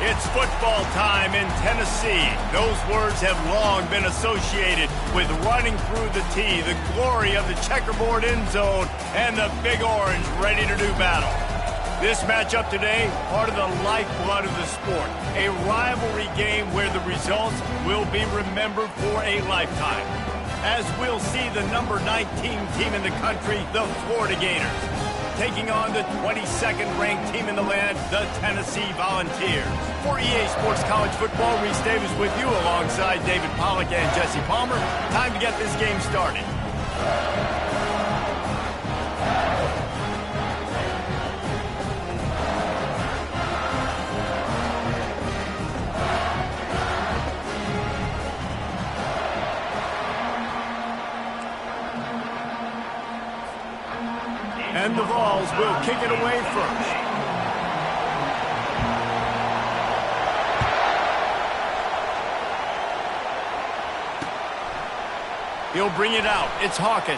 It's football time in Tennessee. Those words have long been associated with running through the tee, the glory of the checkerboard end zone, and the Big Orange ready to do battle. This matchup today, part of the lifeblood of the sport. A rivalry game where the results will be remembered for a lifetime. As we'll see the number 19 team in the country, the Florida Gators, taking on the 22nd ranked team in the land, the Tennessee Volunteers. For EA Sports College Football, Reese Davis with you alongside David Pollack and Jesse Palmer. Time to get this game started. And the Vols will kick it away first. He'll bring it out. It's Hawkins.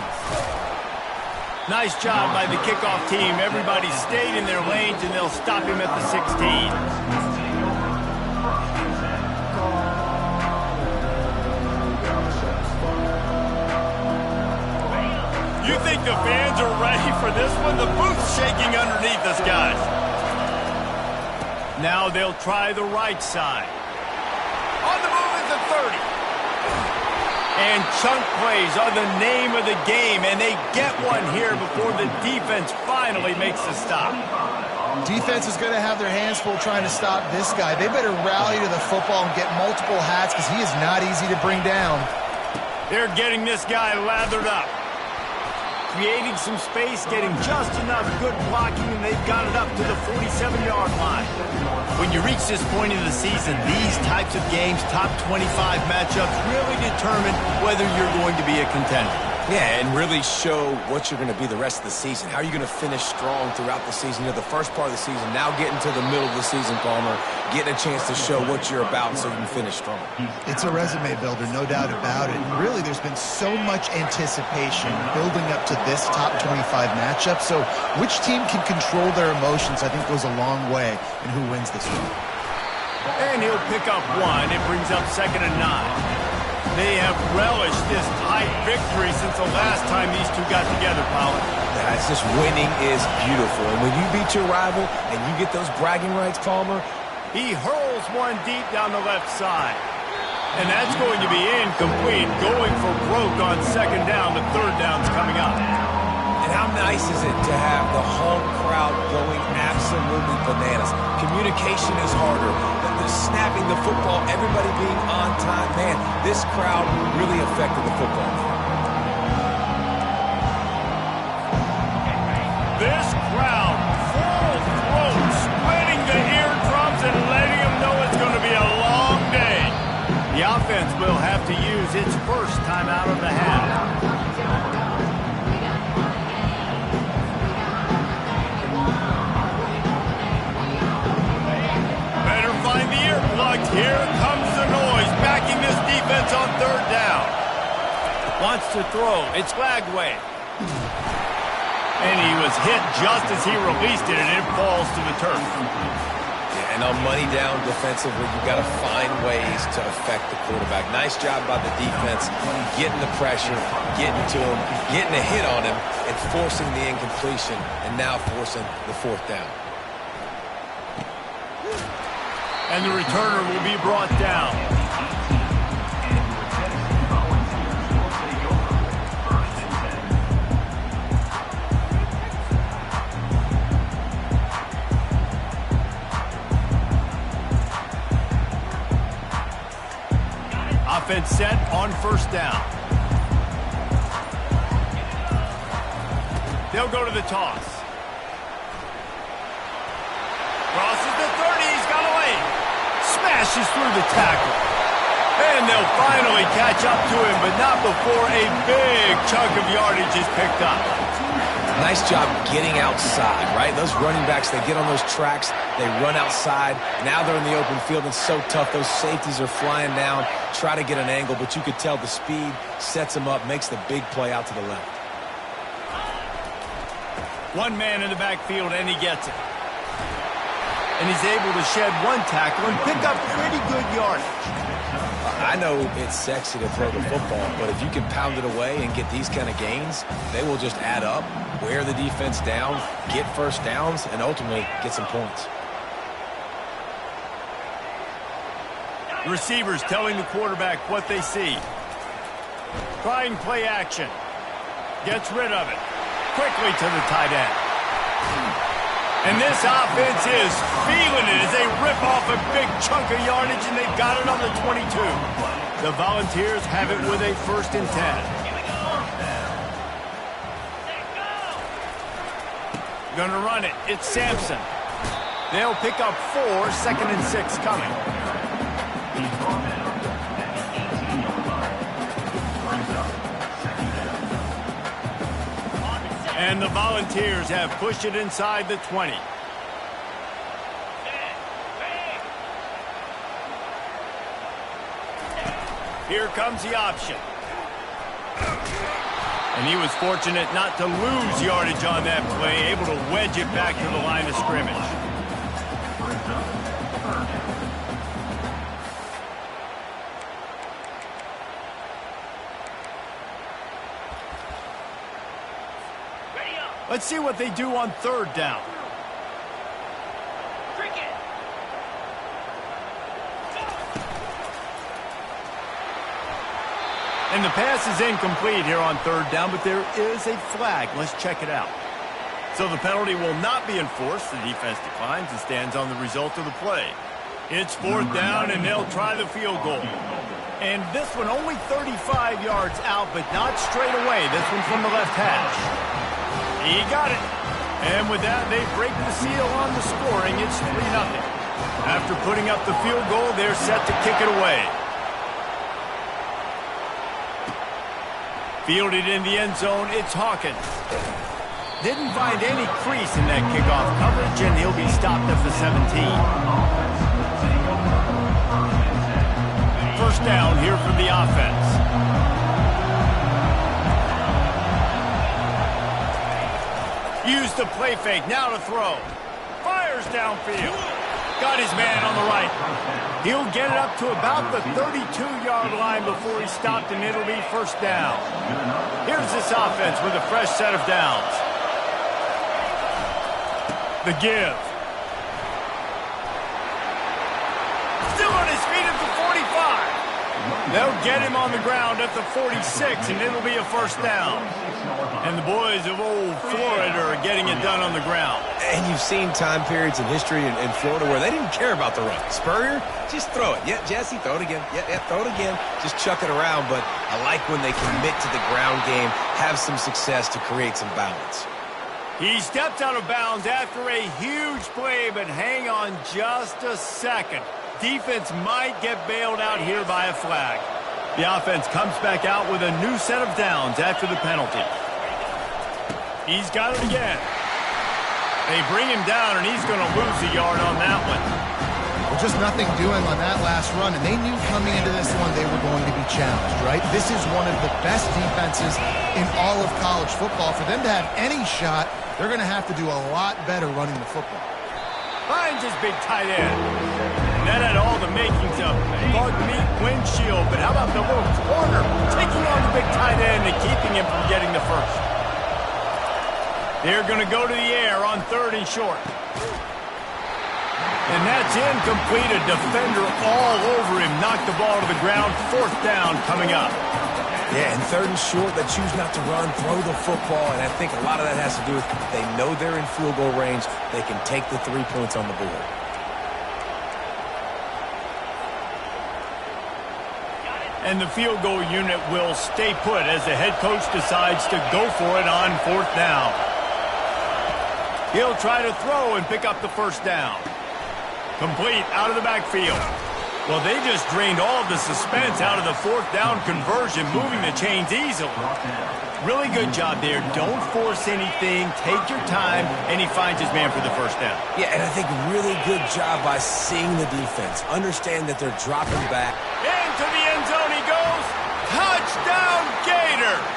Nice job by the kickoff team. Everybody stayed in their lanes, and they'll stop him at the 16. You think the fans are ready for this one? The booth's shaking underneath us, guys. Now they'll try the right side. On the move is the 30. And chunk plays are the name of the game, and they get one here before the defense finally makes the stop. Defense is going to have their hands full trying to stop this guy. They better rally to the football and get multiple hats because he is not easy to bring down. They're getting this guy lathered up. Creating some space, getting just enough good blocking, and they've got it up to the 47-yard line. When you reach this point in the season, these types of games, top 25 matchups, really determine whether you're going to be a contender. Yeah, and really show what you're going to be the rest of the season. How are you going to finish strong throughout the season? You know, the first part of the season, now getting to the middle of the season, Palmer, getting a chance to show what you're about so you can finish strong. It's a resume builder, no doubt about it. And really, there's been so much anticipation building up to this top 25 matchup. So which team can control their emotions, I think, goes a long way in who wins this one. And he'll pick up one. It brings up 2nd and 9. They have relished this tight victory since the last time these two got together, Pollard. Yeah, it's just winning is beautiful. And when you beat your rival and you get those bragging rights, Palmer, he hurls one deep down the left side. And that's going to be incomplete, going for broke on 2nd down. The 3rd down's coming up. And how nice is it to have the home crowd going absolutely bananas? Communication is harder. The snapping the football, everybody being on time. Man, this crowd really affected the football. This crowd, full throat, splitting the eardrums and letting them know it's going to be a long day. The offense will have to use its first timeout of the half. Here comes the noise, backing this defense on 3rd down. Wants to throw. It's Lagway. And he was hit just as he released it, and it falls to the turf. Yeah, and on money down defensively, you've got to find ways to affect the quarterback. Nice job by the defense, getting the pressure, getting to him, getting a hit on him, and forcing the incompletion, and now forcing the 4th down. And the returner will be brought down. Offense set on 1st down. They'll go to the toss. Crosses the 30. He's got away. Smashes through the tackle. And they'll finally catch up to him, but not before a big chunk of yardage is picked up. Nice job getting outside, right? Those running backs, they get on those tracks, they run outside. Now they're in the open field. It's so tough. Those safeties are flying down, try to get an angle, but you could tell the speed sets them up, makes the big play out to the left. One man in the backfield, and he gets it. and he's able to shed one tackle and pick up pretty good yardage. I know it's sexy to throw the football, but if you can pound it away and get these kind of gains, they will just add up, wear the defense down, get first downs, and ultimately get some points. The receivers telling the quarterback what they see. Trying play action. Gets rid of it. Quickly to the tight end. And this offense is feeling it as they rip off a big chunk of yardage, and they've got it on the 22. The Volunteers have it with a 1st and 10. Gonna run it. It's Sampson. They'll pick up 4, 2nd and 6 coming. And the Volunteers have pushed it inside the 20. Here comes the option. And he was fortunate not to lose yardage on that play, able to wedge it back to the line of scrimmage. Let's see what they do on 3rd down. And the pass is incomplete here on 3rd down, but there is a flag. Let's check it out. So the penalty will not be enforced. The defense declines and stands on the result of the play. It's 4th down, and they'll try the field goal. And this one only 35 yards out, but not straight away. This one from the left hash. He got it. And with that, they break the seal on the scoring. It's 3-0. After putting up the field goal, they're set to kick it away. Fielded in the end zone, it's Hawkins. Didn't find any crease in that kickoff coverage, and he'll be stopped at the 17. 1st down here for the offense. Used the play fake, now to throw. Fires downfield. Got his man on the right. He'll get it up to about the 32-yard line before he's stopped, and it'll be 1st down. Here's this offense with a fresh set of downs. The give. Still on his feet at the 45. They'll get him on the ground at the 46, and it'll be a 1st down. And the boys of old Florida are getting it done on the ground. And you've seen time periods in history in Florida where they didn't care about the run. Spurrier, just throw it. Yeah, Jesse, throw it again. Yeah, throw it again. Just chuck it around. But I like when they commit to the ground game, have some success to create some balance. He stepped out of bounds after a huge play, but hang on just a second. Defense might get bailed out here by a flag. The offense comes back out with a new set of downs after the penalty. He's got it again. They bring him down, and he's going to lose a yard on that one. Well, just nothing doing on that last run, and they knew coming into this one they were going to be challenged, right? This is one of the best defenses in all of college football. For them to have any shot, they're going to have to do a lot better running the football. Finds his big tight end. And that had all the makings of bug meat windshield, but how about the little corner taking on the big tight end and keeping him from getting the first? They're going to go to the air on 3rd and short. And that's incomplete. A defender all over him. Knocked the ball to the ground. 4th down coming up. Yeah, and 3rd and short, they choose not to run, throw the football, and I think a lot of that has to do with they know they're in field goal range. They can take the 3 points on the board. And the field goal unit will stay put as the head coach decides to go for it on 4th down. He'll try to throw and pick up the 1st down. Complete out of the backfield. Well, they just drained all of the suspense out of the 4th down conversion, moving the chains easily. Really good job there. Don't force anything. Take your time, and he finds his man for the 1st down. Yeah, and I think really good job by seeing the defense. Understand that they're dropping back. Into the end zone he goes. Touchdown, Gators!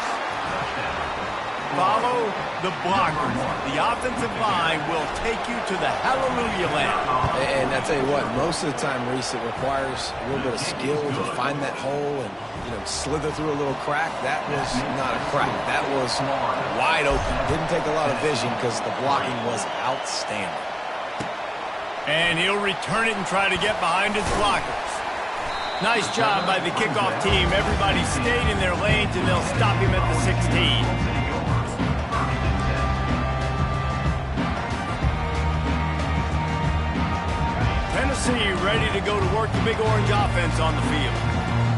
follow the blockers. The offensive line will take you to the hallelujah land. And I tell you what, most of the time, Reese, it requires a little bit of skill to find that hole and, slither through a little crack. That was not a crack. That was wide open. Didn't take a lot of vision because the blocking was outstanding. And he'll return it and try to get behind his blockers. Nice job by the kickoff team. Everybody stayed in their lanes, and they'll stop him at the 16. Tennessee ready to go to work the Big Orange offense on the field.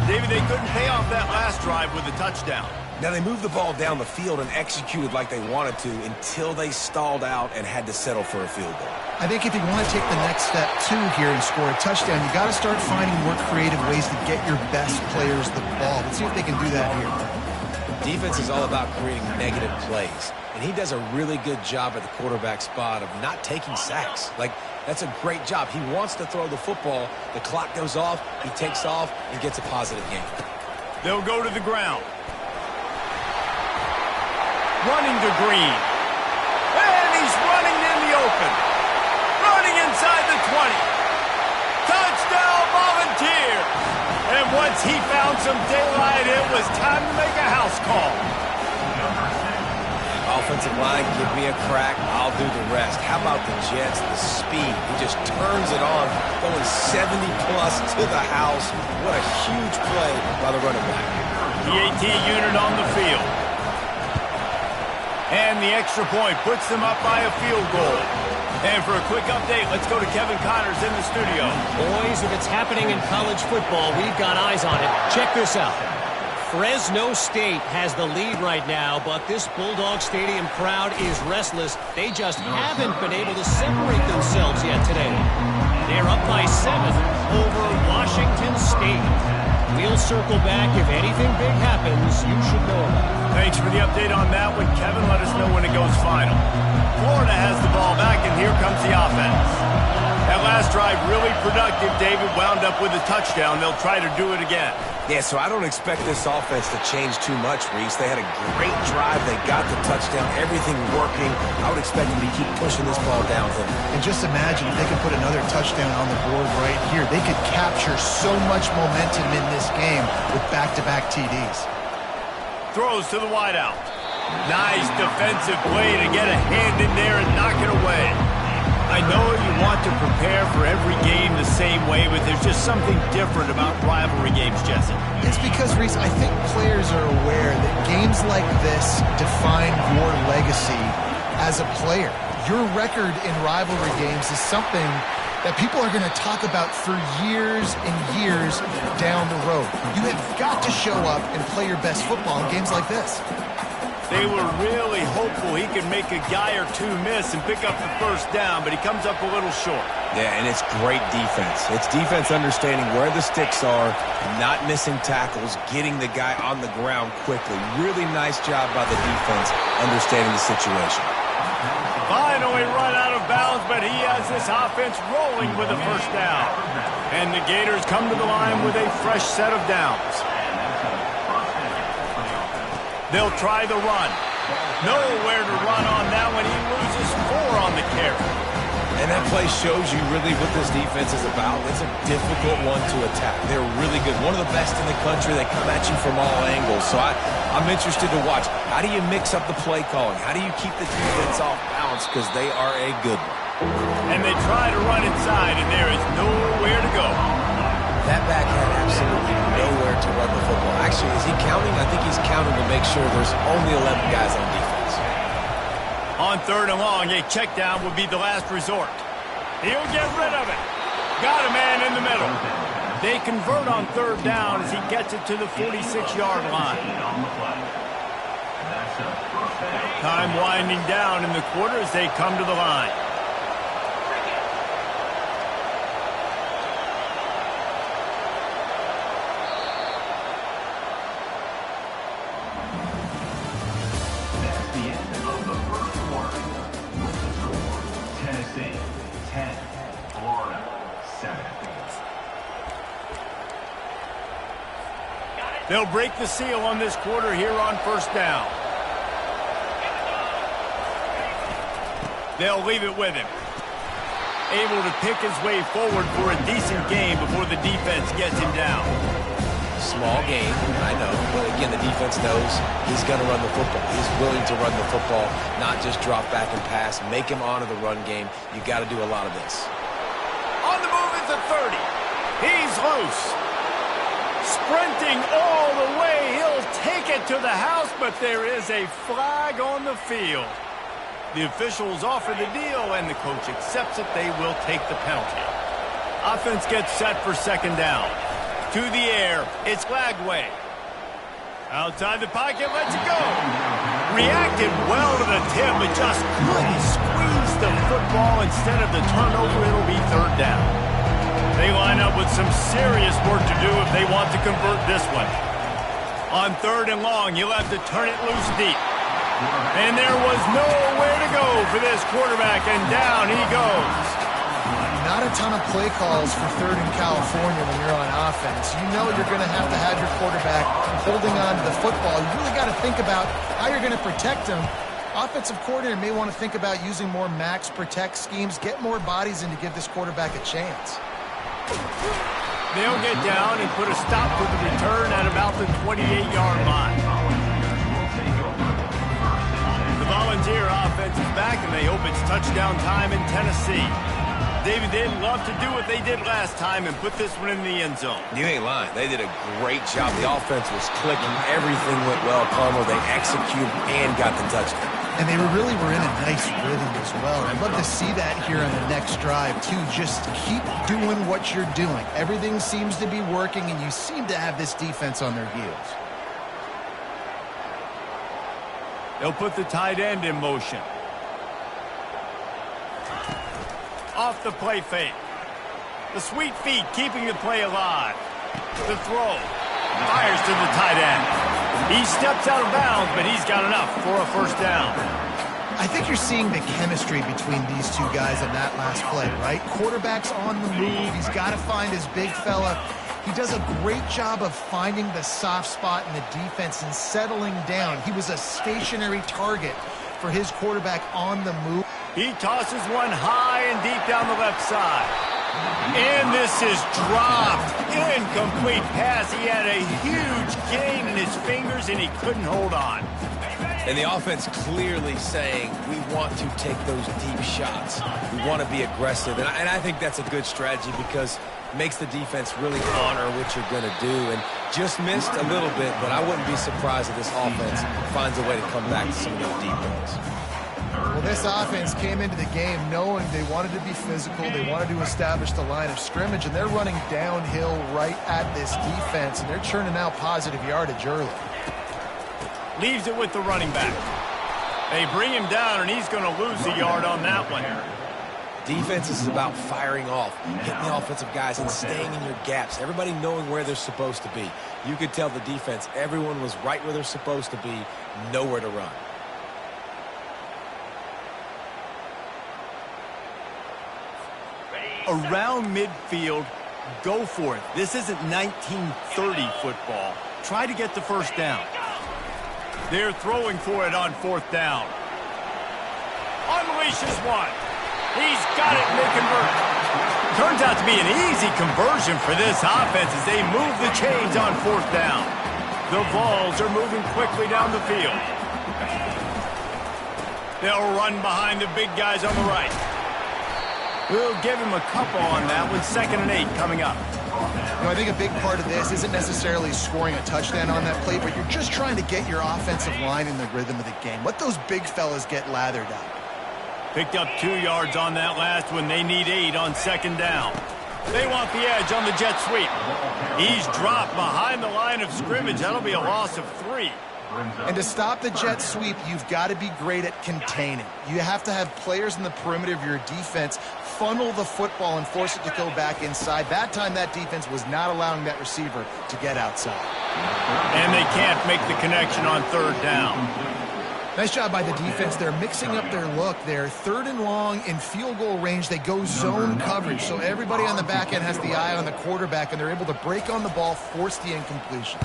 David, they couldn't pay off that last drive with a touchdown. Now, they moved the ball down the field and executed like they wanted to until they stalled out and had to settle for a field goal. I think if you want to take the next step, too, here and score a touchdown, you got to start finding more creative ways to get your best players the ball. Let's see if they can do that here. Defense is all about creating negative plays, and he does a really good job at the quarterback spot of not taking sacks. That's a great job. He wants to throw the football. The clock goes off. He takes off and gets a positive gain. They'll go to the ground. Running to Green. And he's running in the open. Running inside the 20. Touchdown, Volunteers. And once he found some daylight, it was time to make a house call. Offensive line, give me a crack, I'll do the rest. How about the Jets, the speed? He just turns it on, going 70-plus to the house. What a huge play by the running back. The AT unit on the field. And the extra point puts them up by a field goal. And for a quick update, let's go to Kevin Connors in the studio. Boys, if it's happening in college football, we've got eyes on it. Check this out. Fresno State has the lead right now, but this Bulldog Stadium crowd is restless. They just haven't been able to separate themselves yet today. They're up by 7 over Washington State. We'll circle back. If anything big happens, you should know about it. Thanks for the update on that one, Kevin. Let us know when it goes final. Florida has the ball back, and here comes the offense. That last drive really productive. David wound up with a touchdown. They'll try to do it again. Yeah, so I don't expect this offense to change too much, Reese. They had a great drive. They got the touchdown. Everything working. I would expect them to keep pushing this ball downhill. And just imagine if they could put another touchdown on the board right here. They could capture so much momentum in this game with back-to-back TDs. Throws to the wideout. Nice defensive play to get a hand in there and knock it away. I know you want to prepare for every game the same way, but there's just something different about rivalry games, Jesse. It's because, Reese, I think players are aware that games like this define your legacy as a player. Your record in rivalry games is something that people are going to talk about for years and years down the road. You have got to show up and play your best football in games like this. They were really hopeful he could make a guy or two miss and pick up the first down, but he comes up a little short. Yeah, and it's great defense. It's defense understanding where the sticks are, not missing tackles, getting the guy on the ground quickly. Really nice job by the defense understanding the situation. Finally run out of bounds, but he has this offense rolling with a first down. And the Gators come to the line with a fresh set of downs. They'll try the run. Nowhere to run on that one. He loses 4 on the carry. And that play shows you really what this defense is about. It's a difficult one to attack. They're really good. One of the best in the country. They come at you from all angles. So I'm interested to watch. How do you mix up the play calling? How do you keep the defense off balance? Because they are a good one. And they try to run inside, and there is nowhere to go. That back had absolutely nowhere to run the football. Actually, is he counting? I think he's counting to make sure there's only 11 guys on defense. On 3rd and long, a check down would be the last resort. He'll get rid of it. Got a man in the middle. They convert on 3rd down as he gets it to the 46-yard line. Time winding down in the quarter as they come to the line. They'll break the seal on this quarter here on 1st down. They'll leave it with him. Able to pick his way forward for a decent game before the defense gets him down. Small game, I know, but again, the defense knows he's going to run the football. He's willing to run the football, not just drop back and pass, make him honor the run game. You got to do a lot of this. On the move at the 30. He's loose. Sprinting all the way. He'll take it to the house, but there is a flag on the field. The officials offer the deal, and the coach accepts it. They will take the penalty. Offense gets set for second down. To the air, it's Lagway. Outside the pocket, lets it go. Reacted well to the tip, but just couldn't squeeze the football. Instead of the turnover, it'll be third down. They line up with some serious work to do if they want to convert this one. On third and long, you'll have to turn it loose deep. And there was nowhere to go for this quarterback, and down he goes. Not a ton of play calls for third in California when you're on offense. You know you're going to have your quarterback holding on to the football. You really got to think about how you're going to protect him. Offensive coordinator may want to think about using more max protect schemes, get more bodies in to give this quarterback a chance. They'll get down and put a stop to the return at about the 28-yard line. The Volunteer offense is back, and they hope it's touchdown time in Tennessee. David, they'd love to do what they did last time and put this one in the end zone. You ain't lying. They did a great job. The offense was clicking. Everything went well. Carmel, they executed and got the touchdown. And they really were in a nice rhythm as well. I'd love to see that here on the next drive, too. Just keep doing what you're doing. Everything seems to be working, and you seem to have this defense on their heels. They'll put the tight end in motion. Off the play fake. The sweet feet keeping the play alive. The throw. Fires to the tight end. He steps out of bounds, but he's got enough for a first down. I think you're seeing the chemistry between these two guys on that last play, right? Quarterback's on the move. He's got to find his big fella. He does a great job of finding the soft spot in the defense and settling down. He was a stationary target for his quarterback on the move. He tosses one high and deep down the left side. And this is dropped. Incomplete pass. He had a huge gain in his fingers, and he couldn't hold on. And the offense clearly saying, we want to take those deep shots. We want to be aggressive. And I think that's a good strategy because it makes the defense really honor what you're going to do. And just missed a little bit, but I wouldn't be surprised if this offense finds a way to come back to some of those deep ones. Well, this offense came into the game knowing they wanted to be physical. They wanted to establish the line of scrimmage, and they're running downhill right at this defense, and they're churning out positive yardage early. Leaves it with the running back. They bring him down, and he's going to lose a yard on that one. Defense is about firing off, hitting the offensive guys, and staying in your gaps. Everybody knowing where they're supposed to be. You could tell the defense, everyone was right where they're supposed to be, nowhere to run. Around midfield, go for it. This isn't 1930 football. Try to get the first down. They're throwing for it on fourth down. Unleashes one. He's got it, and they convert. Turns out to be an easy conversion for this offense as they move the chains on fourth down. The Vols are moving quickly down the field. They'll run behind the big guys on the right. We'll give him a couple on that with 2nd and 8 coming up. You know, I think a big part of this isn't necessarily scoring a touchdown on that play, but you're just trying to get your offensive line in the rhythm of the game. Let those big fellas get lathered up. Picked up 2 yards on that last one. They need 8 on 2nd down. They want the edge on the jet sweep. He's dropped behind the line of scrimmage. That'll be a loss of 3. And to stop the jet sweep, you've got to be great at containing. You have to have players in the perimeter of your defense funnel the football and force it to go back inside. That time, that defense was not allowing that receiver to get outside. And they can't make the connection on 3rd down. Nice job by the defense. They're mixing up their look. They're 3rd and long in field goal range. They go zone coverage, so everybody on the back end has the eye on the quarterback, and they're able to break on the ball, force the incompletion.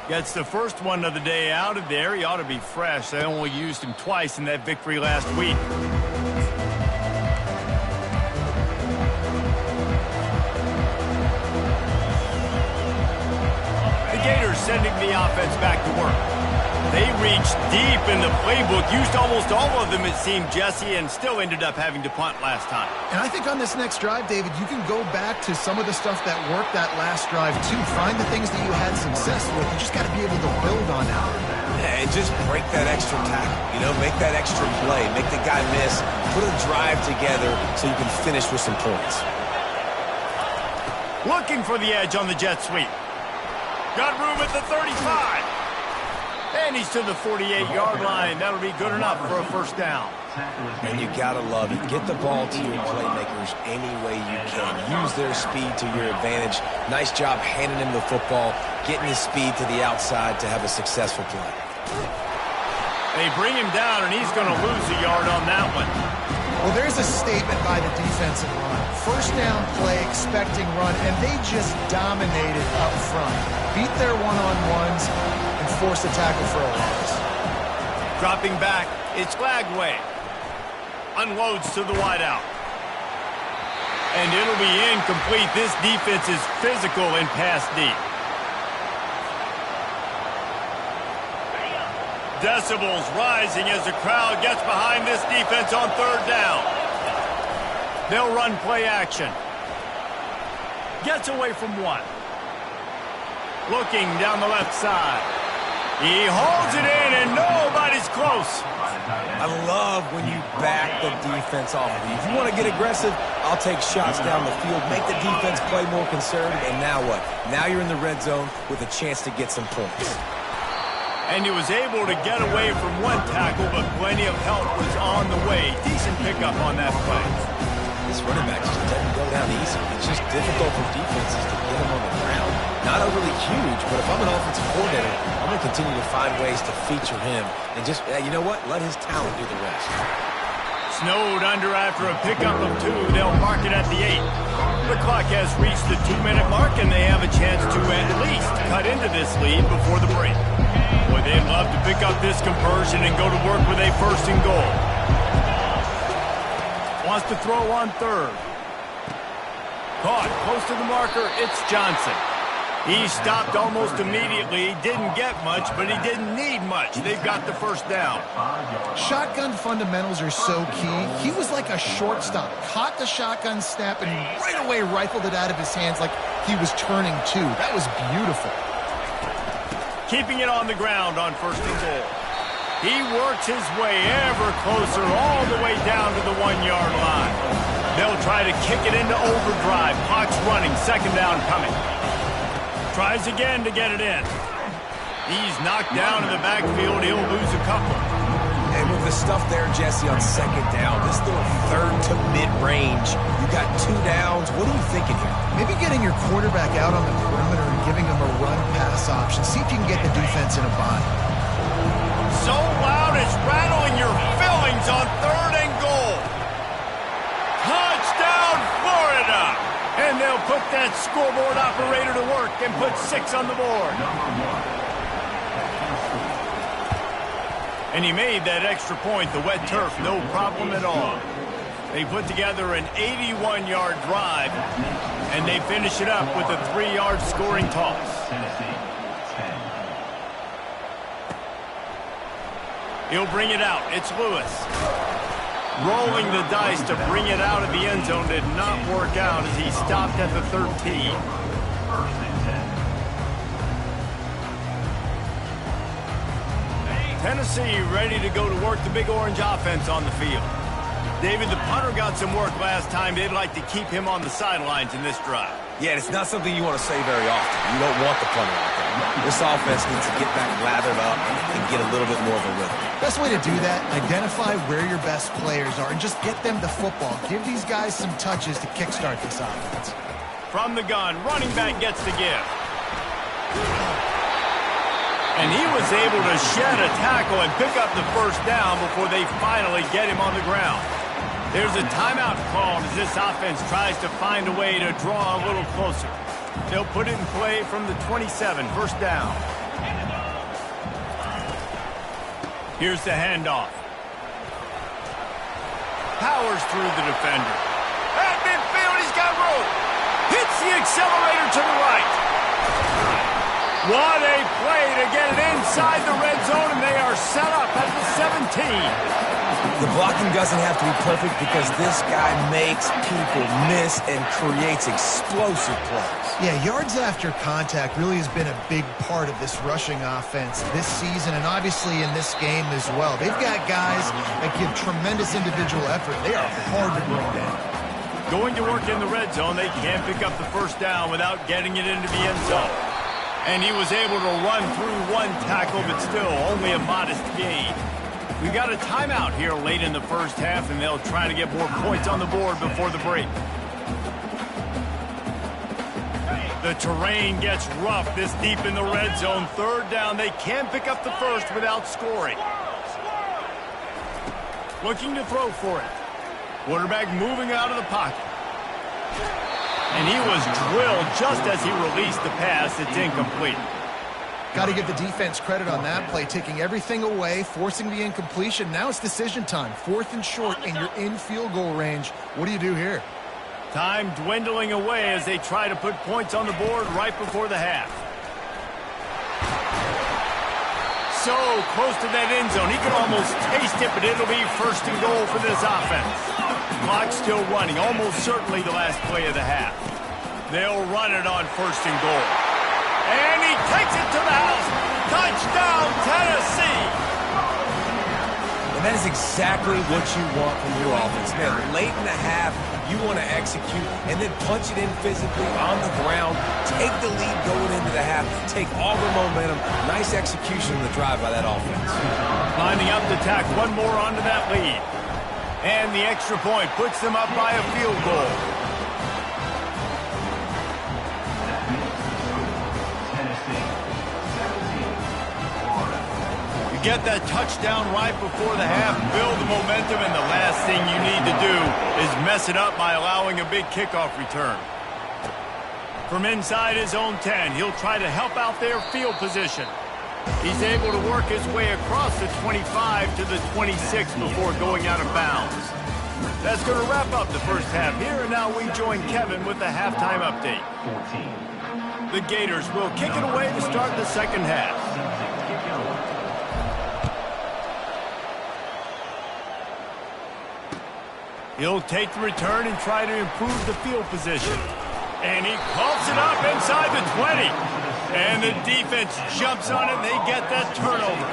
Gets the first one of the day out of there. He ought to be fresh. They only used him twice in that victory last week. reached deep in the playbook, used almost all of them, it seemed, Jesse, and still ended up having to punt last time. And I think on this next drive, David, you can go back to some of the stuff that worked that last drive, too. Find the things that you had success with. You just got to be able to build on that. Yeah, and just break that extra tackle. You know, make that extra play. Make the guy miss. Put a drive together so you can finish with some points. Looking for the edge on the jet sweep. Got room at the 35. And he's to the 48-yard line. That'll be good enough for a first down. And you gotta love it. Get the ball to your playmakers any way you can. Use their speed to your advantage. Nice job handing him the football, getting his speed to the outside to have a successful play. They bring him down, and he's going to lose a yard on that one. Well, there's a statement by the defensive line. First down play, expecting run, and they just dominated up front. Beat their one-on-ones and force a tackle for a loss. Dropping back, it's Lagway. Unloads to the wideout. And it'll be incomplete. This defense is physical and pass deep. Decibels rising as the crowd gets behind this defense on third down. They'll run play action. Gets away from one. Looking down the left side. He holds it in, and nobody's close. I love when you back the defense off of you. If you want to get aggressive, I'll take shots down the field, make the defense play more conservative, and now what? Now you're in the red zone with a chance to get some points. And he was able to get away from one tackle, but plenty of help was on the way. Decent pickup on that play. This running back just doesn't go down easy. It's just difficult for defenses to get him on the ground. Not overly huge, but if I'm an offensive coordinator, I'm going to continue to find ways to feature him. And just, you know what? Let his talent do the rest. Snowed under after a pickup of 2. They'll mark it at the 8. The clock has reached the 2-minute mark, and they have a chance to at least cut into this lead before the break. Boy, they'd love to pick up this conversion and go to work with a first and goal. Wants to throw on third. Caught close to the marker. It's Johnson. He stopped almost immediately. Didn't get much, but he didn't need much. They've got the first down. Shotgun fundamentals are so key. He was like a shortstop. Caught the shotgun snap and right away rifled it out of his hands like he was turning two. That was beautiful. Keeping it on the ground on first and goal. He works his way ever closer all the way down to the 1-yard line. They'll try to kick it into overdrive. Clock's running. Second down coming. Tries again to get it in. He's knocked down in the backfield. He'll lose a couple. And with the stuff there, Jesse, on second down, this little third to mid-range, you got 2 downs. What are you thinking here? Maybe getting your quarterback out on the perimeter and giving him a run-pass option. See if you can get the defense in a bind. So loud it's rattling your fillings on third and goal. Touchdown, Florida! And they'll put that scoreboard operator to work and put 6 on the board. And he made that extra point, the wet turf, no problem at all. They put together an 81-yard drive, and they finish it up with a 3-yard scoring toss. He'll bring it out. It's Lewis. Rolling the dice to bring it out of the end zone did not work out as he stopped at the 13. Tennessee ready to go to work the Big Orange offense on the field. David, the punter got some work last time. They'd like to keep him on the sidelines in this drive. Yeah, it's not something you want to say very often. You don't want the punter out there. This offense needs to get back lathered up and get a little bit more of a rhythm. Best way to do that, identify where your best players are and just get them the football. Give these guys some touches to kickstart this offense. From the gun, running back gets the give. And he was able to shed a tackle and pick up the first down before they finally get him on the ground. There's a timeout called as this offense tries to find a way to draw a little closer. They'll put it in play from the 27, first down. Here's the handoff. Powers through the defender. At midfield, he's got room. Hits the accelerator to the right. What a play to get it inside the red zone, and they are set up at the 17. The blocking doesn't have to be perfect because this guy makes people miss and creates explosive plays. Yeah, yards after contact really has been a big part of this rushing offense this season and obviously in this game as well. They've got guys that give tremendous individual effort. They are hard to bring down. Going to work in the red zone, they can't pick up the first down without getting it into the end zone. And he was able to run through one tackle, but still only a modest gain. We've got a timeout here late in the first half, and they'll try to get more points on the board before the break. The terrain gets rough this deep in the red zone. Third down, they can pick up the first without scoring. Looking to throw for it. Quarterback moving out of the pocket. And he was drilled just as he released the pass. It's incomplete. Got to give the defense credit on that play, taking everything away, forcing the incompletion. Now it's decision time. 4th and short, and you're in field goal range. What do you do here? Time dwindling away as they try to put points on the board right before the half. So close to that end zone. He could almost taste it, but it'll be 1st and goal for this offense. Clock still running, almost certainly the last play of the half. They'll run it on 1st and goal. And he takes it to the house. Touchdown, Tennessee! And that is exactly what you want from your offense. Man, late in the half, you want to execute and then punch it in physically on the ground. Take the lead going into the half. Take all the momentum. Nice execution of the drive by that offense. Lining up to tack one more onto that lead. And the extra point puts them up by a field goal. You get that touchdown right before the half, build the momentum, and the last thing you need to do is mess it up by allowing a big kickoff return. From inside his own 10, he'll try to help out their field position. He's able to work his way across the 25 to the 26 before going out of bounds. That's going to wrap up the first half here, and now we join Kevin with the halftime update. The Gators will kick it away to start the second half. He'll take the return and try to improve the field position. And he coughs it up inside the 20. And the defense jumps on it, and they get that turnover.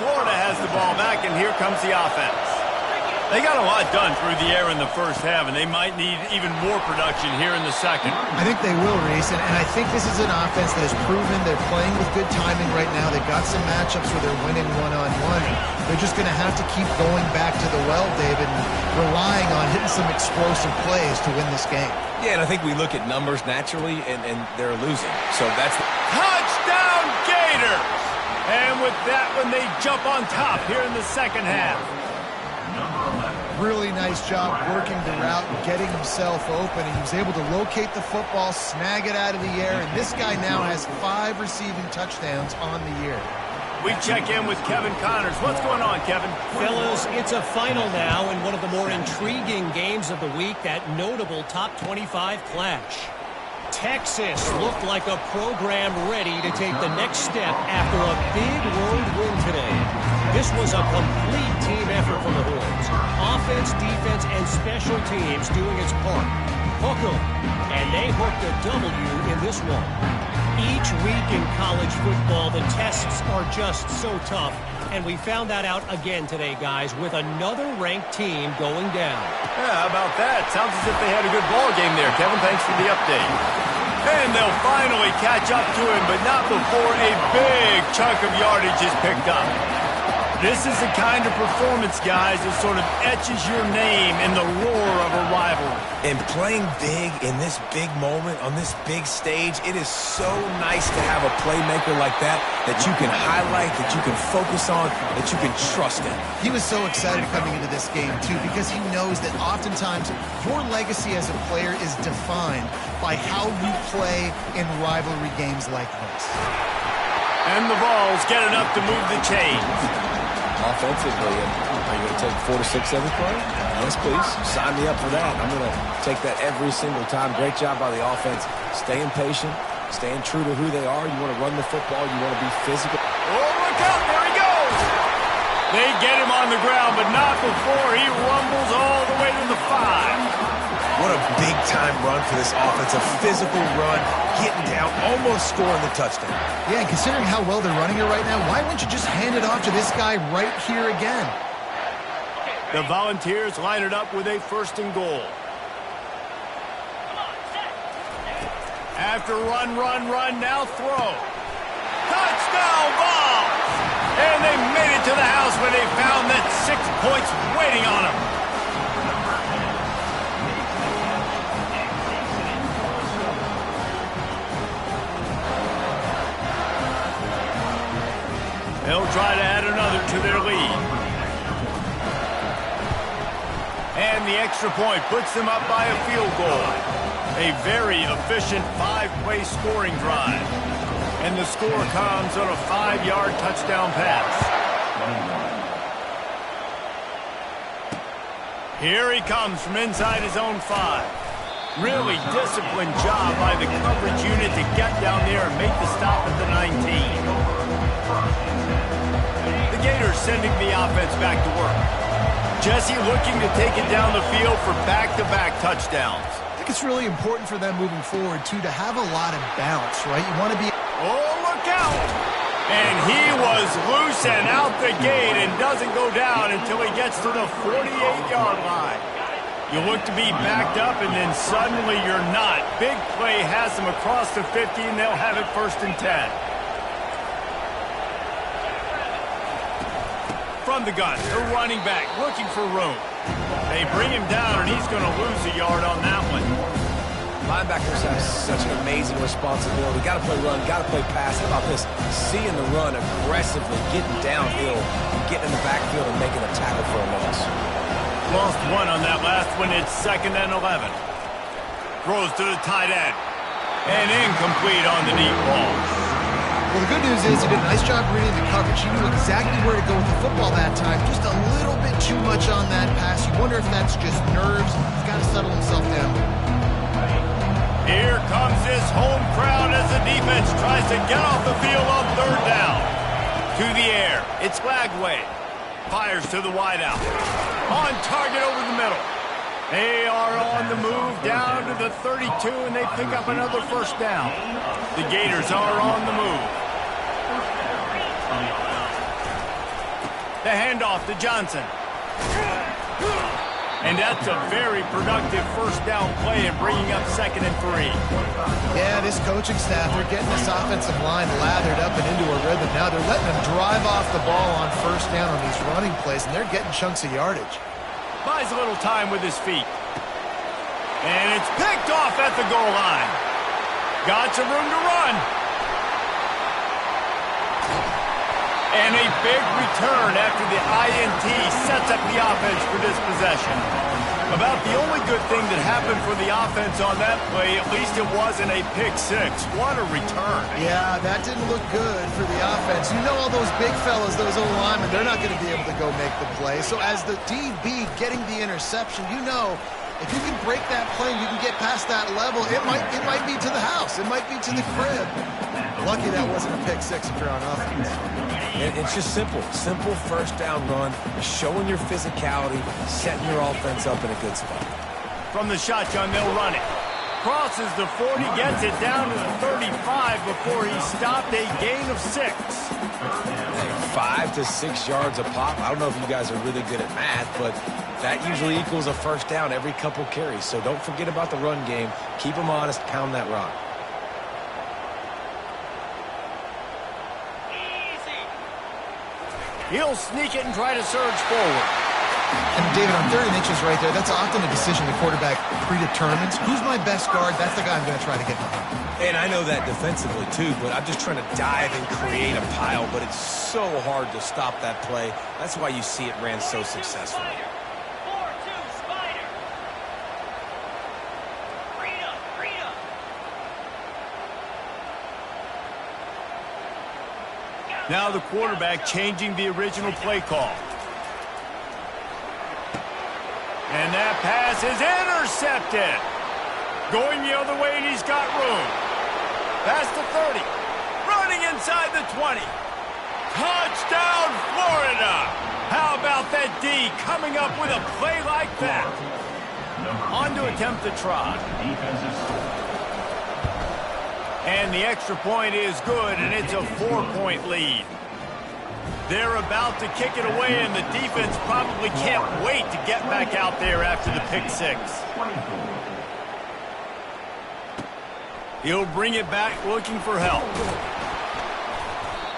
Florida has the ball back, and here comes the offense. They got a lot done through the air in the first half, and they might need even more production here in the second. I think they will, Reese, and I think this is an offense that has proven they're playing with good timing right now. They've got some matchups where they're winning one-on-one. They're just going to have to keep going back to the well, David, and relying on hitting some explosive plays to win this game. Yeah, and I think we look at numbers naturally, and they're losing. So that's the touchdown, Gators! And with that one, they jump on top here in the second half. Really nice job working the route and getting himself open. He was able to locate the football, snag it out of the air, and this guy now has 5 receiving touchdowns on the year. We check in with Kevin Connors. What's going on, Kevin? Fellas, it's a final now in one of the more intriguing games of the week, that notable top 25 clash. Texas looked like a program ready to take the next step after a big road win today. This was a complete team effort from the Horns. Offense, defense, and special teams doing its part. Hook 'em, and they hooked a W in this one. Each week in college football, the tests are just so tough, and we found that out again today, guys, with another ranked team going down. Yeah, how about that? Sounds as if they had a good ball game there, Kevin. Thanks for the update. And they'll finally catch up to him, but not before a big chunk of yardage is picked up. This is the kind of performance, guys, that sort of etches your name in the roar of a rivalry. And playing big in this big moment, on this big stage, it is so nice to have a playmaker like that you can highlight, that you can focus on, that you can trust in. He was so excited coming into this game, too, because he knows that oftentimes your legacy as a player is defined by how you play in rivalry games like this. And the Vols get enough to move the chains. Offensively, are you going to take 4 to 6 every play? Yes, please. Sign me up for that. I'm going to take that every single time. Great job by the offense. Staying patient, staying true to who they are. You want to run the football. You want to be physical. Oh, look out. There he goes. on the ground, but not before he rumbles all the way to the 5. What a big-time run for this offense. A physical run, getting down, almost scoring the touchdown. Yeah, and considering how well they're running it right now, why wouldn't you just hand it off to this guy right here again? The Volunteers line it up with a 1st and goal. After run, now throw. Touchdown ball! And they made it to the house where they found that 6 points waiting on them. They'll try to add another to their lead. And the extra point puts them up by a field goal. A very efficient 5-play scoring drive. And the score comes on a 5-yard touchdown pass. Here he comes from inside his own 5. Really disciplined job by the coverage unit to get down there and make the stop at the 19. The Gators sending the offense back to work. Jesse looking to take it down the field for back-to-back touchdowns. I think it's really important for them moving forward, too, to have a lot of bounce, right? You want to be... Oh, look out! And he was loose and out the gate and doesn't go down until he gets to the 48-yard line. You look to be backed up, and then suddenly you're not. Big play has them across the 50, and they'll have it 1st and 10. From the gun, the running back looking for room. They bring him down, and he's going to lose a yard on that one. Linebackers have such an amazing responsibility. Got to play run, got to play pass. How about this? Seeing the run aggressively, getting downhill, and getting in the backfield and making a tackle for a loss. Lost one on that last one. It's 2nd and 11. Throws to the tight end. And incomplete on the deep ball. Well, the good news is he did a nice job reading the coverage. He knew exactly where to go with the football that time. Just a little bit too much on that pass. You wonder if that's just nerves. He's got to settle himself down. Here comes this home crowd as the defense tries to get off the field on 3rd down. To the air. It's Lagway. Fires to the wideout. On target over the middle. They are on the move down to the 32, and they pick up another 1st down. The Gators are on the move. The handoff to Johnson. And that's a very productive 1st down play and bringing up 2nd and 3. Yeah, this coaching staff, they're getting this offensive line lathered up and into a rhythm. Now they're letting them drive off the ball on 1st down on these running plays, and they're getting chunks of yardage. Buys a little time with his feet. And it's picked off at the goal line. Got some room to run. And a big return after the INT sets up the offense for this possession. About the only good thing that happened for the offense on that play, at least it wasn't a pick 6. What a return. Yeah, that didn't look good for the offense. You know all those big fellas, those O-linemen, they're not going to be able to go make the play. So as the DB getting the interception, you know, if you can break that play and you can get past that level, it might be to the house. It might be to the crib. Lucky that wasn't a pick 6 if you're on offense. It's just simple 1st down run, showing your physicality, setting your offense up in a good spot. From the shotgun, they'll run it. Crosses the 40, gets it down to the 35 before he stopped a gain of 6. Hey, 5 to 6 yards a pop. I don't know if you guys are really good at math, but that usually equals a 1st down every couple carries. So don't forget about the run game. Keep them honest, pound that rock. He'll sneak it and try to surge forward. And David, on 3rd and inches right there, that's often a decision the quarterback predetermines. Who's my best guard? That's the guy I'm going to try to get behind. And I know that defensively, too, but I'm just trying to dive and create a pile, but it's so hard to stop that play. That's why you see it ran so successfully. Now the quarterback changing the original play call. And that pass is intercepted. Going the other way, and he's got room. Past the 30. Running inside the 20. Touchdown, Florida. How about that? at D, coming up with a play like that. On to attempt the try. And the extra point is good, and it's a 4-point lead. They're about to kick it away, and the defense probably can't wait to get back out there after the pick six. He'll bring it back looking for help.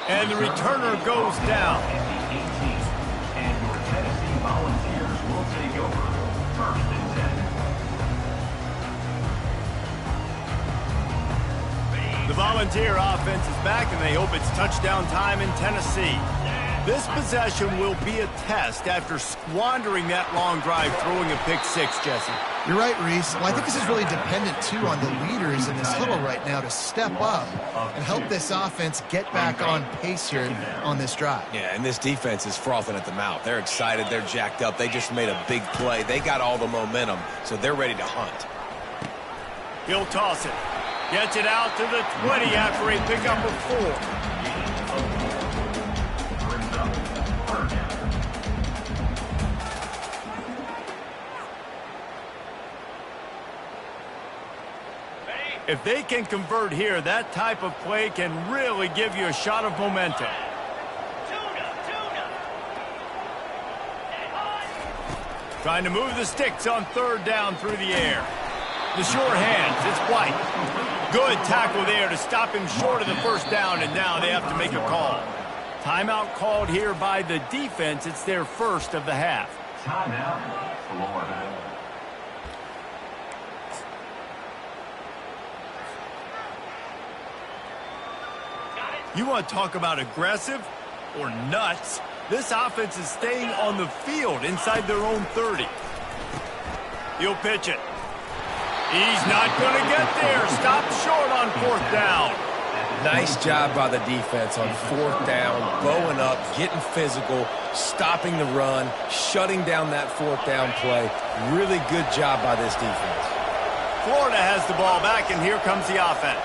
And the returner goes down. And your Tennessee Volunteers will take over. 1st and 10. The Volunteer offense is back, and they hope it's touchdown time in Tennessee. This possession will be a test after squandering that long drive throwing a pick six, Jesse. You're right, Reese. Well, I think this is really dependent, too, on the leaders in this huddle right now to step up and help this offense get back on pace here on this drive. Yeah, and this defense is frothing at the mouth. They're excited. They're jacked up. They just made a big play. They got all the momentum, so they're ready to hunt. He'll toss it. Gets it out to the 20 after a pickup of 4. If they can convert here, that type of play can really give you a shot of momentum. Trying to move the sticks on 3rd down through the air. The sure hands, it's White. Good tackle there to stop him short of the 1st down, and now they have to make a call. Timeout called here by the defense. It's their first of the half. Timeout, Florida. You want to talk about aggressive or nuts? This offense is staying on the field inside their own 30. He'll pitch it. He's not going to get there. Stopped short on 4th down. Nice job by the defense on 4th down, bowing up, getting physical, stopping the run, shutting down that 4th down play. Really good job by this defense. Florida has the ball back, and here comes the offense.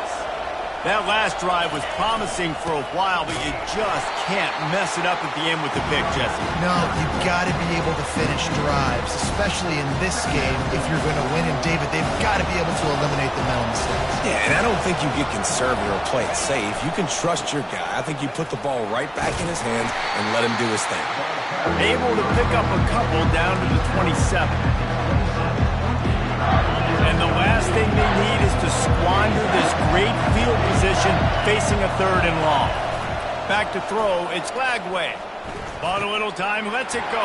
That last drive was promising for a while, but you just can't mess it up at the end with the pick, Jesse. No, you've got to be able to finish drives, especially in this game if you're going to win. And, David, they've got to be able to eliminate the mental mistakes. Yeah, and I don't think you get conservative or play it safe. You can trust your guy. I think you put the ball right back in his hands and let him do his thing. Able to pick up a couple down to the 27. And the last thing they need is to squander this great field position facing a 3rd and long. Back to throw, it's Lagway. Bought a little time, lets it go.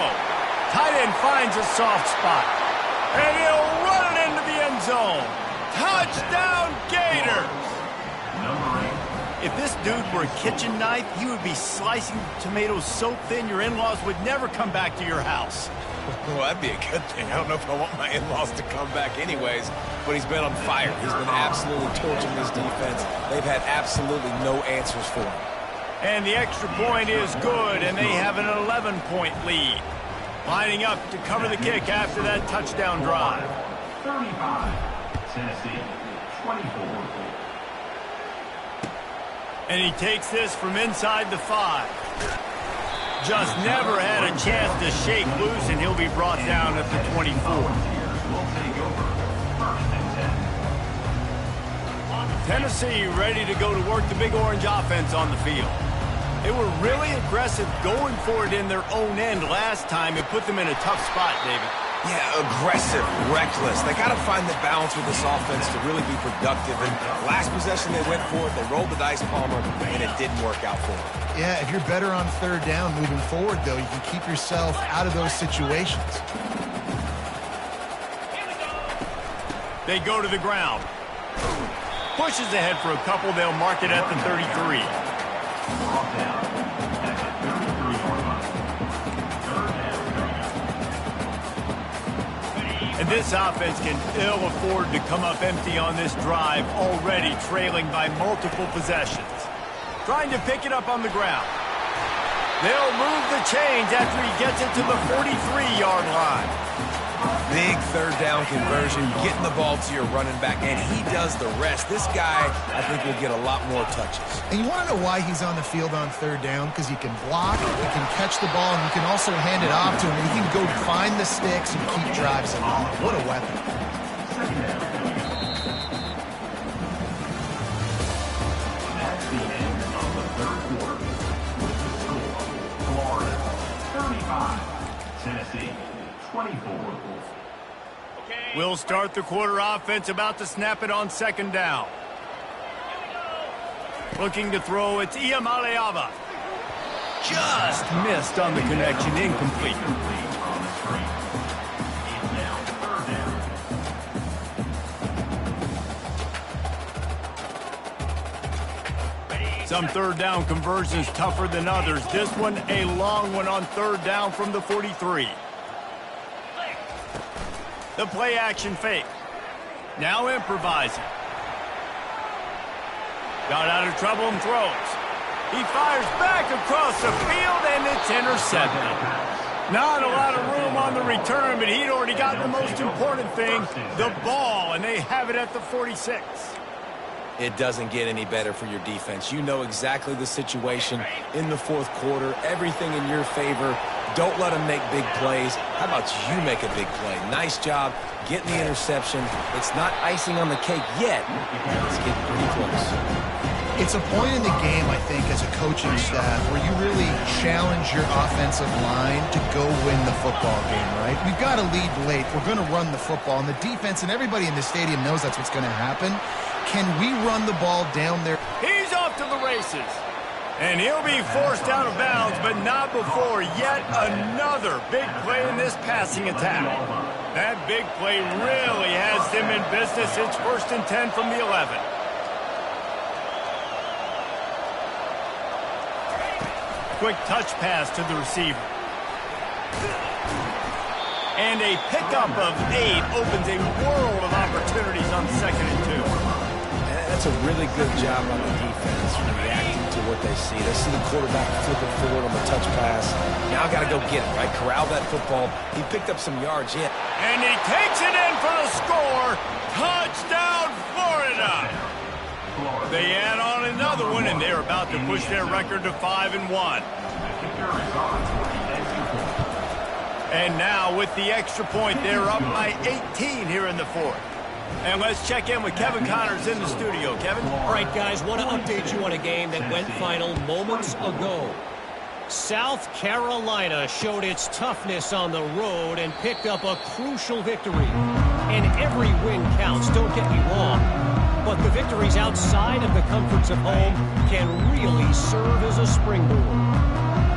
Tight end finds a soft spot. And he'll run it into the end zone. Touchdown, Gators! If this dude were a kitchen knife, he would be slicing tomatoes so thin your in-laws would never come back to your house. Well, that'd be a good thing. I don't know if I want my in-laws to come back anyways, but he's been on fire. He's been absolutely torching this defense. They've had absolutely no answers for him. And the extra point is good, and they have an 11-point lead. Lining up to cover the kick after that touchdown drive. 35, Tennessee, 24. And he takes this from inside the 5. Just never had a chance to shake loose, and he'll be brought down at the 24. Tennessee ready to go to work the Big Orange offense on the field. They were really aggressive going for it in their own end last time and put them in a tough spot, David. Yeah, aggressive, reckless. They got to find the balance with this offense to really be productive. And last possession they went for it, they rolled the dice, Palmer, and it didn't work out for them. Yeah, if you're better on 3rd down moving forward, though, you can keep yourself out of those situations. They go to the ground. Pushes ahead for a couple. They'll mark it at the 33. And this offense can ill afford to come up empty on this drive, already trailing by multiple possessions. Trying to pick it up on the ground. They'll move the chains after he gets it to the 43-yard line. Big third down conversion, getting the ball to your running back, and he does the rest. This guy, I think, will get a lot more touches. And you want to know why he's on the field on third down? Because he can block, he can catch the ball, and you can also hand it off to him. And he can go find the sticks and keep drives alive. What a weapon. That's the end of the third quarter. With the score, Florida 35, Tennessee 24. We'll start the quarter offense, about to snap it on second down. Looking to throw, it's Iamaleava. Just missed on the connection, incomplete. Some third down conversions tougher than others. This one, a long one on third down from the 43. The play action fake. Now improvising. Got out of trouble and throws. He fires back across the field, and it's intercepted. Not a lot of room on the return, but he'd already got the most important thing, the ball, and they have it at the 46. It doesn't get any better for your defense. You know exactly the situation in the fourth quarter, everything in your favor. Don't let them make big plays. How about you make a big play? Nice job getting the interception. It's not icing on the cake yet. It's getting pretty close. It's a point in the game, I think, as a coaching staff where you really challenge your offensive line to go win the football game, right? We've got to lead late. We're going to run the football. And the defense and everybody in the stadium knows that's what's going to happen. Can we run the ball down there? He's off to the races. And he'll be forced out of bounds, but not before yet another big play in this passing attack. That big play really has them in business. It's 1st and 10 from the 11. Quick touch pass to the receiver. And a pickup of 8 opens a world of opportunities on 2nd and 2. That's a really good job on the defense reacting to what they see. They see the quarterback flip it forward on the touch pass. Now got to go get it, right? Corral that football. He picked up some yards yet. And he takes it in for the score. Touchdown, Florida. They add on another one, and they're about to push their record to 5-1. And now with the extra point, they're up by 18 here in the fourth. And let's check in with Kevin Connors in the studio. Kevin? All right, guys, want to update you on a game that went final moments ago. South Carolina showed its toughness on the road and picked up a crucial victory. And every win counts, don't get me wrong. But the victories outside of the comforts of home can really serve as a springboard.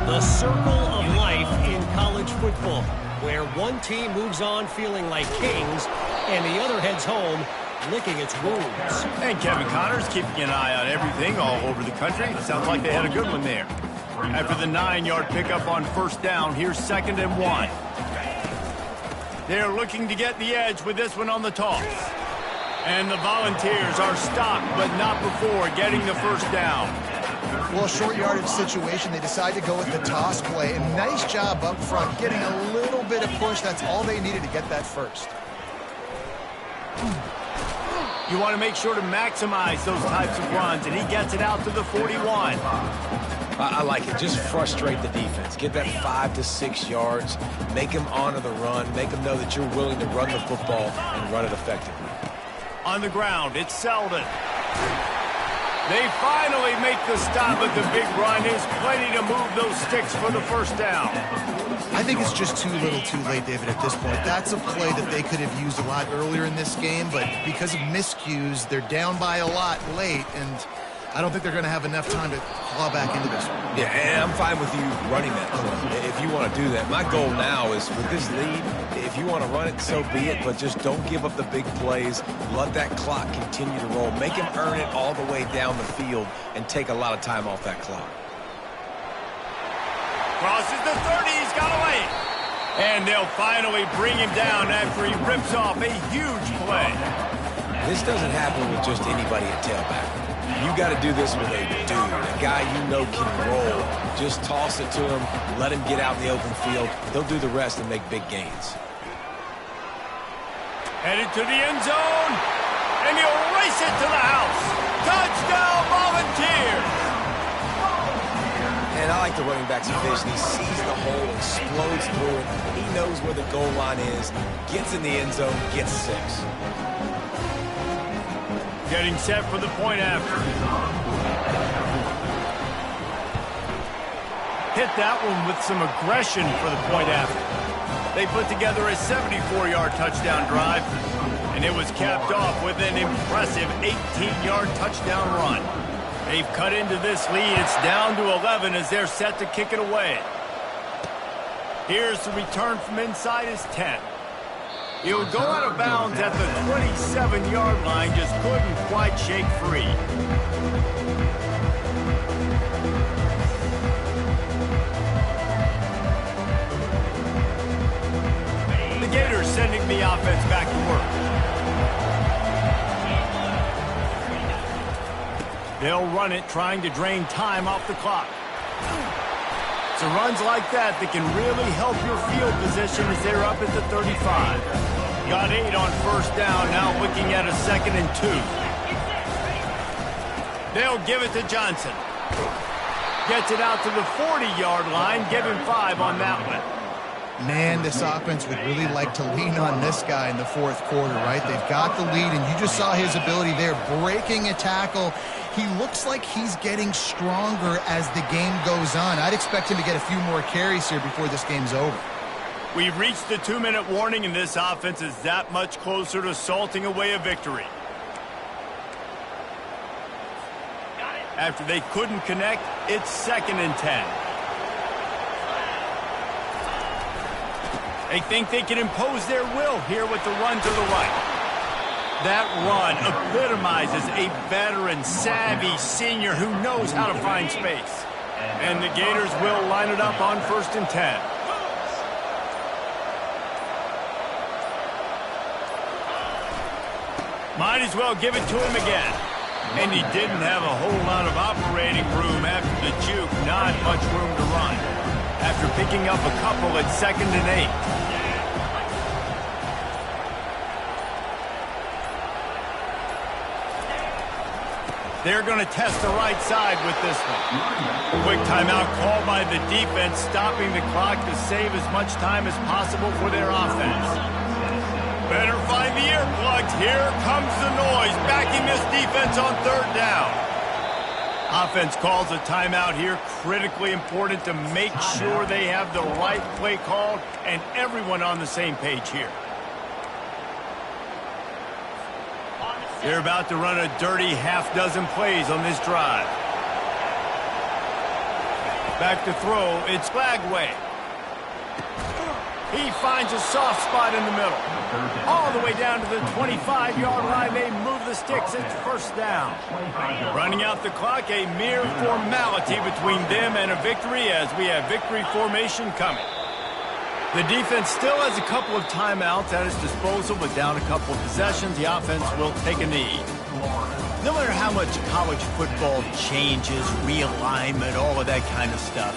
The circle of life in college football, where one team moves on feeling like kings and the other heads home licking its wounds. And Kevin Connors keeping an eye on everything all over the country. Sounds like they had a good one there. After the 9-yard pickup on 1st down, here's 2nd and 1. They're looking to get the edge with this one on the toss. And the Volunteers are stopped, but not before getting the 1st down. Well, short yardage situation, they decide to go with the toss play. And nice job up front, getting a little bit of push. That's all they needed to get that first. You want to make sure to maximize those types of runs, and he gets it out to the 41. I like it. Just frustrate the defense. Get that 5 to 6 yards. Make them honor the run. Make them know that you're willing to run the football and run it effectively. On the ground, it's Selden. They finally make the stop, but the big run is plenty to move those sticks for the 1st down. I think it's just too little too late, David, at this point. That's a play that they could have used a lot earlier in this game, but because of miscues, they're down by a lot late, and I don't think they're going to have enough time to claw back into this one. Yeah, and I'm fine with you running that play if you want to do that. My goal now is with this lead, if you want to run it, so be it, but just don't give up the big plays. Let that clock continue to roll. Make him earn it all the way down the field and take a lot of time off that clock. Crosses the 30, he's got away. And they'll finally bring him down after he rips off a huge play. This doesn't happen with just anybody at tailback. You got to do this with a dude, a guy you know can roll. Just toss it to him, let him get out in the open field. They'll do the rest and make big gains. Headed to the end zone, and he'll race it to the house. Touchdown, Volunteers! And I like the running back's vision. He sees the hole, explodes through it. He knows where the goal line is, gets in the end zone, gets 6. Getting set for the point after. Hit that one with some aggression for the point after. They put together a 74-yard touchdown drive, and it was capped off with an impressive 18-yard touchdown run. They've cut into this lead. It's down to 11 as they're set to kick it away. Here's the return from inside his 10. He'll go out of bounds at the 27-yard line, just couldn't quite shake free. The Gators sending the offense back to work. They'll run it, trying to drain time off the clock. It's runs like that that can really help your field position as they're up at the 35. Got 8 on first down, now looking at a 2nd and 2. They'll give it to Johnson. Gets it out to the 40-yard line, give him 5 on that one. Man, this offense would really like to lean on this guy in the fourth quarter, right? They've got the lead, and you just saw his ability there, breaking a tackle. He looks like he's getting stronger as the game goes on. I'd expect him to get a few more carries here before this game's over. We've reached the 2-minute warning, and this offense is that much closer to salting away a victory. After they couldn't connect, it's 2nd and 10. They think they can impose their will here with the run to the right. That run epitomizes a veteran, savvy senior who knows how to find space. And the Gators will line it up on 1st and 10. Might as well give it to him again. And he didn't have a whole lot of operating room after the juke. Not much room to run. After picking up a couple at 2nd and 8. They're going to test the right side with this one. Quick timeout called by the defense, stopping the clock to save as much time as possible for their offense. Better find the earplugs. Here comes the noise, backing this defense on 3rd down. Offense calls a timeout here. Critically important to make sure they have the right play called and everyone on the same page here. They're about to run a dirty half-dozen plays on this drive. Back to throw, it's Flagway. He finds a soft spot in the middle. All the way down to the 25-yard line, they move the sticks, it's 1st down. Running out the clock, a mere formality between them and a victory as we have victory formation coming. The defense still has a couple of timeouts at its disposal, but down a couple of possessions, the offense will take a knee. No matter how much college football changes, realignment, all of that kind of stuff,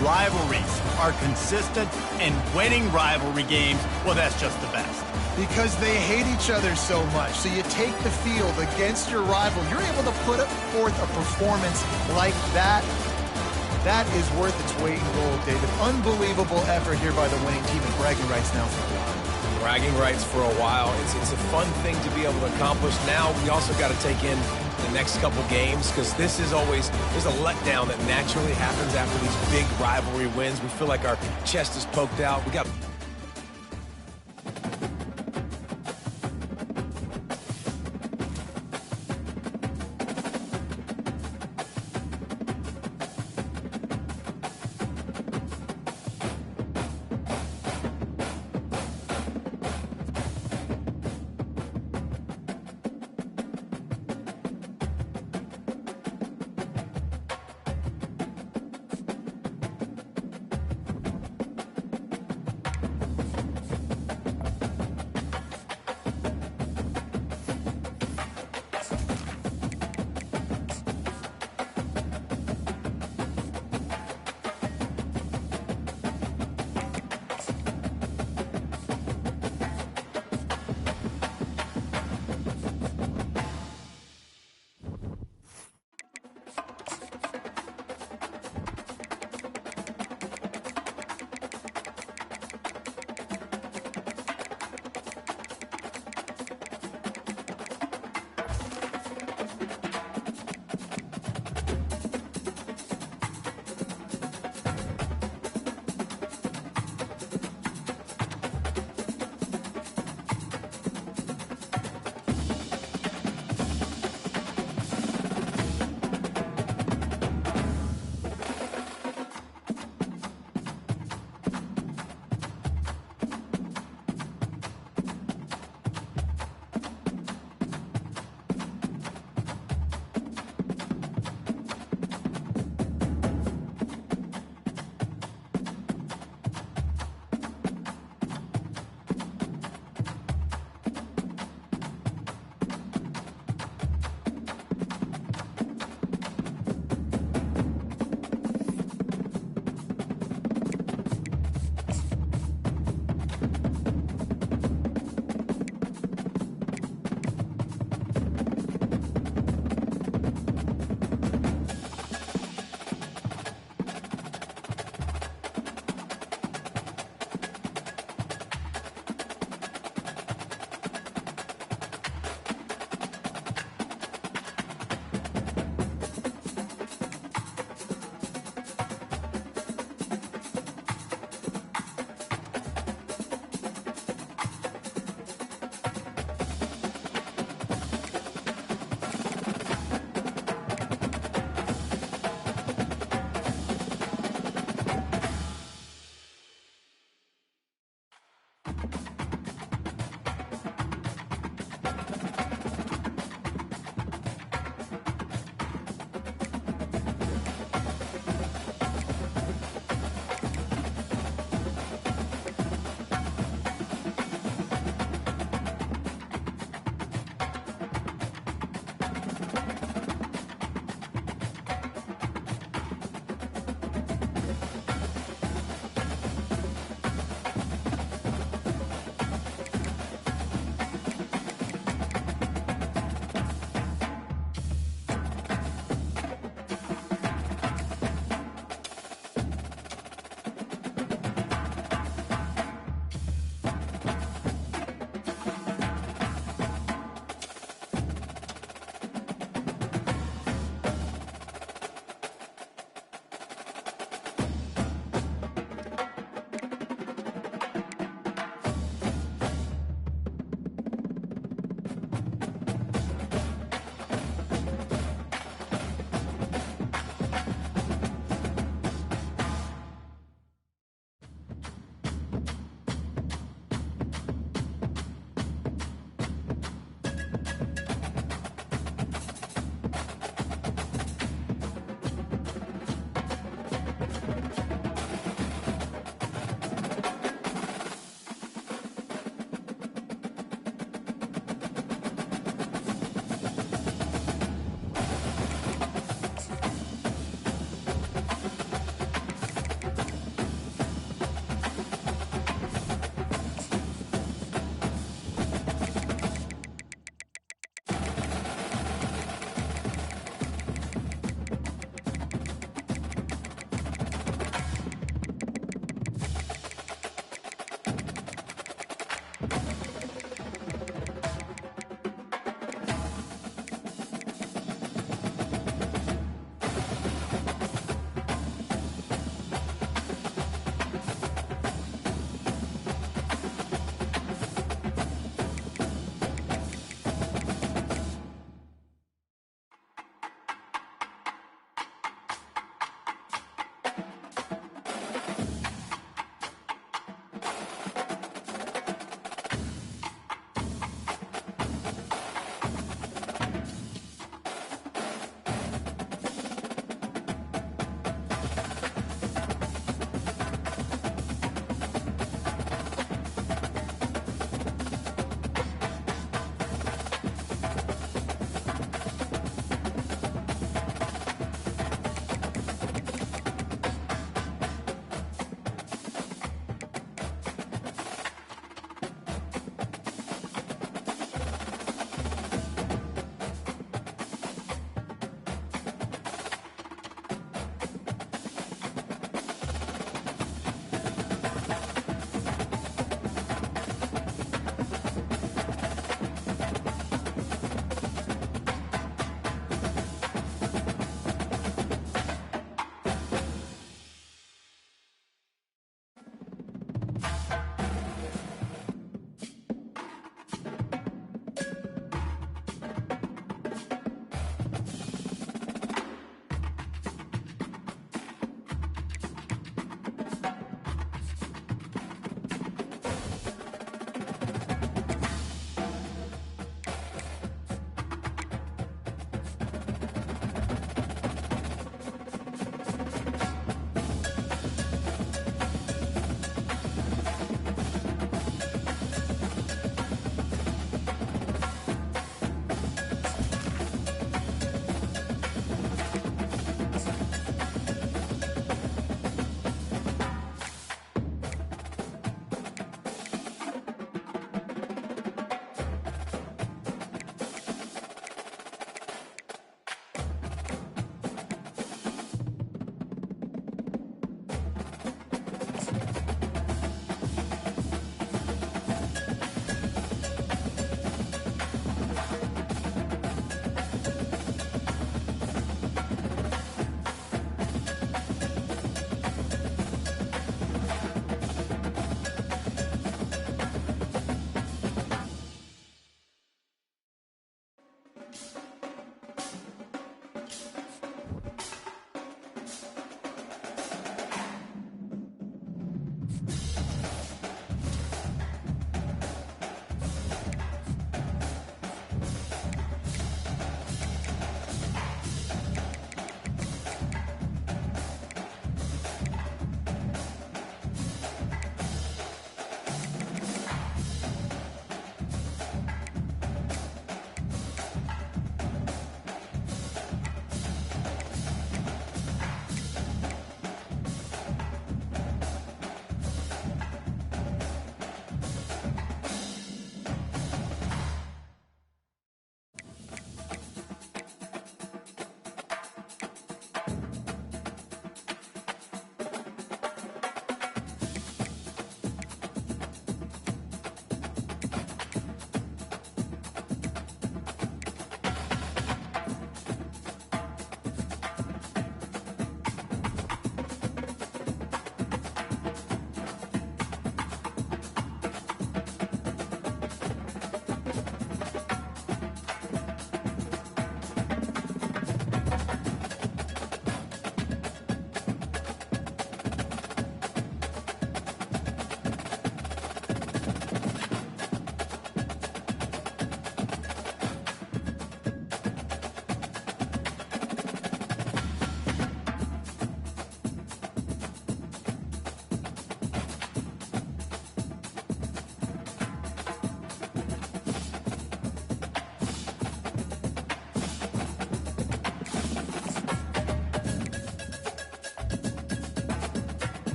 rivalries are consistent, and winning rivalry games, well, that's just the best. Because they hate each other so much. So you take the field against your rival, you're able to put forth a performance like that. That is worth its weight in gold, David. Unbelievable effort here by the winning team, and bragging rights now for a while. Bragging rights for a while. It's a fun thing to be able to accomplish. Now we also got to take in the next couple games, because this is always, there's a letdown that naturally happens after these big rivalry wins. We feel like our chest is poked out. We got